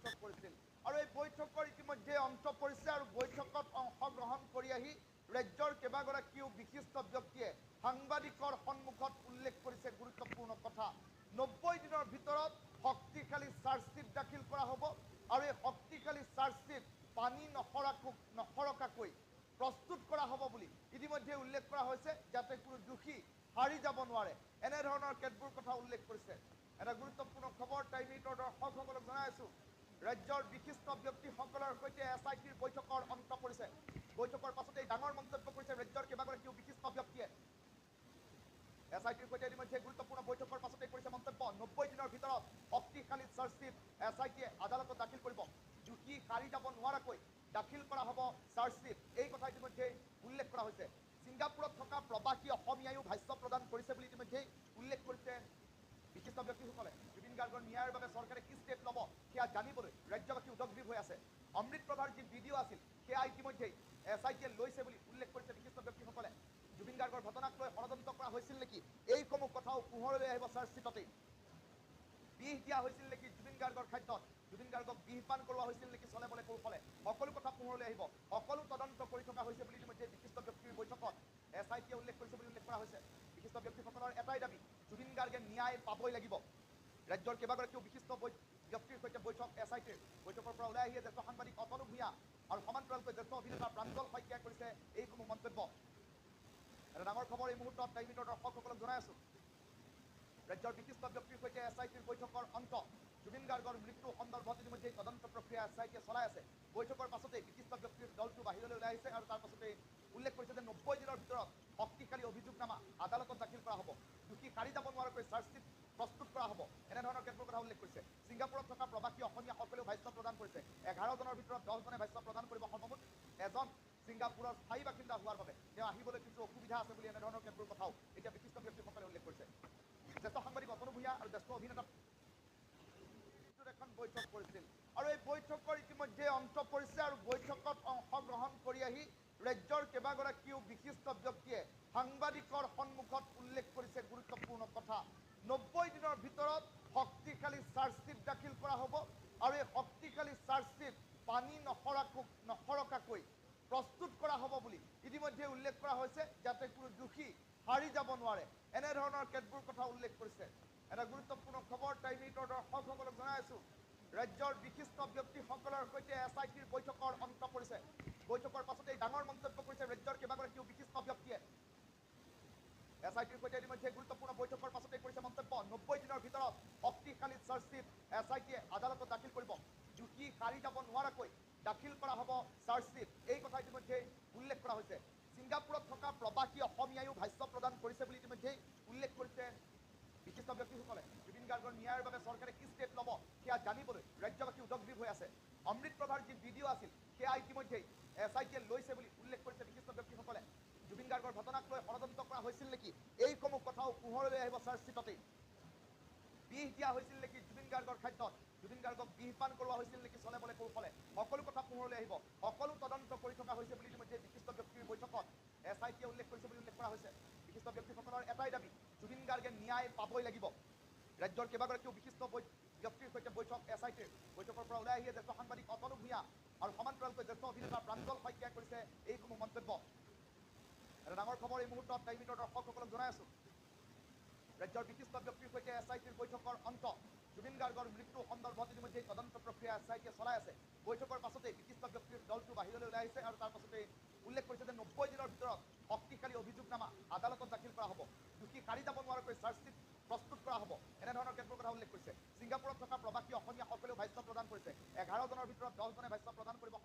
বৈঠক কৰিছিল আৰু এই বৈঠকৰ ইতিমধ্যে অন্ত পৰিছে আৰু বৈঠকত অংশগ্ৰহণ কৰি আহি ৰাজ্যৰ কেইবাগৰাকীও বিশিষ্ট ব্যক্তিয়ে সাংবাদিকৰ সন্মুখত উল্লেখ কৰিছে গুৰুত্বপূৰ্ণ কথা 90 দিনৰ ভিতৰত শক্তিশালী চাৰ্জশ্বিট দাখিল কৰা হ'ব আৰু এই শক্তিশালী চাৰ্জশ্বিট পানী নসৰকাকৈ প্ৰস্তুত কৰা হ'ব বুলি ইতিমধ্যে উল্লেখ কৰা হৈছে যাতে কোনো দোষী হাৰি যাব নোৱাৰে এনে ধৰণৰ কেতবোৰ কথা উল্লেখ কৰিছে এটা গুৰুত্বপূৰ্ণ খবৰ টাইম মিনিটৰ দৰ্শকসকলক জনাইছোঁ ৰাজ্যৰ বিশিষ্ট ব্যক্তিসকলৰ সৈতে SITৰ বৈঠকৰ অন্ত পৰিছে বৈঠকৰ পাছতে ডাঙৰ মন্তব্য কৰিছে ৰাজ্যৰ কেইবাগৰাকীও বিশিষ্ট ব্যক্তিয়ে SITৰ সৈতে ইতিমধ্যে গুৰুত্বপূৰ্ণ বৈঠকৰ পাছতে কৰিছে মন্তব্য 90 দিনৰ ভিতৰত শক্তিশালী চাৰ্জশ্বিট SITয়ে আদালতত দাখিল কৰিব দোষী হাৰি যাব নোৱাৰাকৈ দাখিল কৰা হ'ব চাৰ্জশ্বিট এই কথা ইতিমধ্যে উল্লেখ কৰা হৈছে ছিংগাপুৰত থকা প্ৰবাসী অসমীয়ায়ো ভাষ্য প্ৰদান কৰিছে বুলি ইতিমধ্যে উল্লেখ কৰিছে বিশিষ্ট ব্যক্তিসকলে জুবিন গাৰ্গৰ ন্যায়ৰ বাবে চৰকাৰে কি ষ্টেপ ল'ব সেয়া জানিবলৈ ৰাজ্যবাসী উদগ্ৰীৱ হৈ আছে অমৃত প্ৰভাৰ যি ভিডিঅ' আছিল সেয়া ইতিমধ্যেই SITয়ে লৈছে বুলি উল্লেখ কৰিছে বিশিষ্ট ব্যক্তিসকলে জুবিন গাৰ্গৰ ঘটনাক লৈ ষড়যন্ত্ৰ কৰা হৈছিল নেকি এইসমূহ কথাও পোহৰলৈ আহিব চাৰ্জশ্বিটতেই বিষ দিয়া হৈছিল নেকি জুবিন গাৰ্গৰ খাদ্যত জুবিন গাৰ্গক বিষ পান কৰোৱা হৈছিল নেকি চলে বলে কৌশলে সকলো কথা পোহৰলৈ আহিব সকলো তদন্ত কৰি থকা হৈছে বুলি ইতিমধ্যে বিশিষ্ট ব্যক্তিৰ বৈঠকত SITয়ে উল্লেখ কৰিছে বুলি উল্লেখ কৰা হৈছে বিশিষ্ট ব্যক্তিসকলৰ এটাই দাবী জুবিন গাৰ্গে ন্যায় পাবই লাগিব ৰাজ্যৰ কেইবাগৰাকীও বিশিষ্ট ব্যক্তিৰ সৈতে বৈঠক SITৰ বৈঠকৰ পৰা ওলাই আহিয়ে জ্যেষ্ঠ সাংবাদিক অতনু ভূঞা আৰু সমান্তৰালকৈ জ্যেষ্ঠ অভিনেতা প্ৰাঞ্জল শইকীয়াই কৰিছে এইসমূহ মন্তব্য এটা ডাঙৰ খবৰ এই মুহূৰ্তত টাইম মিনিটৰ দৰ্শকসকলক জনাই আছোঁ ৰাজ্যৰ বিশিষ্ট ব্যক্তিৰ সৈতে SITৰ বৈঠকৰ অন্ত জুবিন গাৰ্গৰ মৃত্যু সন্দৰ্ভত ইতিমধ্যে তদন্ত প্ৰক্ৰিয়া SITয়ে চলাই আছে বৈঠকৰ পাছতে বিশিষ্ট ব্যক্তিৰ দলটো বাহিৰলৈ ওলাই আহিছে আৰু তাৰ পাছতে উল্লেখ কৰিছে যে 90 দিনৰ ভিতৰত শক্তিশালী অভিযোগনামা আদালতত দাখিল কৰা হ'ব দোষী হাৰি যাব নোৱাৰাকৈ চাৰ্জশ্বিট প্ৰস্তুত কৰা হ'ব এনেধৰণৰ কেতবোৰ কথা উল্লেখ কৰিছে ছিংগাপুৰত থকা প্ৰবাসী অসমীয়াসকলেও ভাষ্য প্ৰদান কৰিছে 11 জনৰ ভিতৰত 10 জনে ভাষ্য প্ৰদান কৰিব সৰ্বমুঠ এজন ছিংগাপুৰৰ স্থায়ী বাসিন্দা হোৱাৰ বাবে তেওঁ আহিবলৈ কিছু অসুবিধা আছে বুলি এনেধৰণৰ কেতবোৰ কথাও এতিয়া বিশিষ্ট ব্যক্তিসকলে উল্লেখ কৰিছে জ্যেষ্ঠ সাংবাদিক অতনু ভূঞা আৰু জ্যেষ্ঠ অভিনেতা এখন বৈঠক কৰিছিল আৰু এই বৈঠকৰ ইতিমধ্যে অন্ত পৰিছে আৰু বৈঠকত অংশগ্ৰহণ কৰি আহি ৰাজ্যৰ কেইবাগৰাকীও বিশিষ্ট ব্যক্তিয়ে সাংবাদিকৰ সন্মুখত উল্লেখ কৰিছে গুৰুত্বপূৰ্ণ কথা 90 দিনৰ ভিতৰত শক্তিশালী চাৰ্জশ্বিট দাখিল কৰা হ'ব আৰু এই শক্তিশালী চাৰ্জশ্বিট পানী নসৰকাকৈ প্ৰস্তুত কৰা হ'ব বুলি ইতিমধ্যে উল্লেখ কৰা হৈছে যাতে কোনো দোষী হাৰি যাব নোৱাৰে এনেধৰণৰ কেতবোৰ কথা উল্লেখ কৰিছে এটা গুৰুত্বপূৰ্ণ খবৰ টাইম মিনিটৰ দৰ্শকসকলক জনাই আছোঁ ৰাজ্যৰ বিশিষ্ট ব্যক্তিসকলৰ সৈতে SITৰ বৈঠকৰ অন্ত পৰিছে বৈঠকৰ পাছতে ডাঙৰ মন্তব্য কৰিছে ৰাজ্যৰ কেইবাগৰাকীও বিশিষ্ট ব্যক্তিয়ে SITৰ সৈতে ইতিমধ্যে গুৰুত্বপূৰ্ণ বৈঠকৰ পাছতে কৰিছে মন্তব্য 90 দিনৰ ভিতৰত শক্তিশালী চাৰ্জশ্বিট SITয়ে আদালতত দাখিল কৰিব দোষী হাৰি যাব নোৱাৰাকৈ দাখিল কৰা হ'ব চাৰ্জশ্বিট এই কথা ইতিমধ্যে উল্লেখ কৰা হৈছে ছিংগাপুৰত থকা প্ৰবাসী অসমীয়ায়ো ভাষ্য প্ৰদান কৰিছে বুলি ইতিমধ্যে উল্লেখ কৰিছে বিশিষ্ট ব্যক্তিসকলে জুবিন গাৰ্গৰ ন্যায়ৰ বাবে চৰকাৰে কি ষ্টেপ ল'ব সেয়া জানিবলৈ ৰাজ্যবাসী উদগ্ৰীৱ হৈ আছে অমৃত প্ৰভাৰ যি ভিডিঅ' আছিল সেয়া ইতিমধ্যেই SITয়ে লৈছে বুলি উল্লেখ কৰিছে বিশিষ্ট ব্যক্তিসকলে জুবিন গাৰ্গৰ ঘটনাক লৈ ষড়যন্ত্ৰ কৰা হৈছিল নেকি এইসমূহ কথাও পোহৰলৈ আহিব চাৰ্জশ্বিটতেই বিষ দিয়া হৈছিল নেকি জুবিন গাৰ্গৰ খাদ্যত জুবিন গাৰ্গক বিষ পান কৰোৱা হৈছিল নেকি চলে বলে কৌশলে সকলো কথা পোহৰলৈ আহিব সকলো তদন্ত কৰি থকা হৈছে বুলি ইতিমধ্যে বিশিষ্ট ব্যক্তিৰ বৈঠকত SITয়ে উল্লেখ কৰিছে বুলি উল্লেখ কৰা হৈছে বিশিষ্ট ব্যক্তিসকলৰ এটাই দাবী জুবিন গাৰ্গে ন্যায় পাবই লাগিব ৰাজ্যৰ কেইবাগৰাকীও বিশিষ্ট ব্যক্তিৰ সৈতে বৈঠক SITৰ বৈঠকৰ পৰা ওলাই আহিয়ে জ্যেষ্ঠ সাংবাদিক অতনু ভূঞা আৰু সমান্তৰালকৈ জ্যেষ্ঠ অভিনেতা প্ৰাঞ্জল শইকীয়াই কৰিছে এইসমূহ মন্তব্য এটা ডাঙৰ খবৰ এই মুহূৰ্তত টাইম মিনিটৰ দৰ্শকসকলক জনাই আছোঁ ৰাজ্যৰ বিশিষ্ট ব্যক্তিৰ সৈতে SITৰ বৈঠকৰ অন্ত জুবিন গাৰ্গৰ মৃত্যু সন্দৰ্ভত ইতিমধ্যে তদন্ত প্ৰক্ৰিয়া SITয়ে চলাই আছে বৈঠকৰ পাছতে বিশিষ্ট ব্যক্তিৰ দলটো বাহিৰলৈ ওলাই আহিছে আৰু তাৰ পাছতে উল্লেখ কৰিছে যে 90 দিনৰ ভিতৰত শক্তিশালী অভিযোগনামা আদালতত দাখিল কৰা হ'ব দোষী হাৰি যাব নোৱাৰাকৈ চাৰ্জশ্বিট প্ৰস্তুত কৰা হ'ব এনেধৰণৰ কেতবোৰ কথা উল্লেখ কৰিছে ছিংগাপুৰত থকা প্ৰবাসী অসমীয়াসকলেও ভাষ্য প্ৰদান কৰিছে 11 জনৰ ভিতৰত 10 জনে ভাষ্য প্ৰদান কৰিব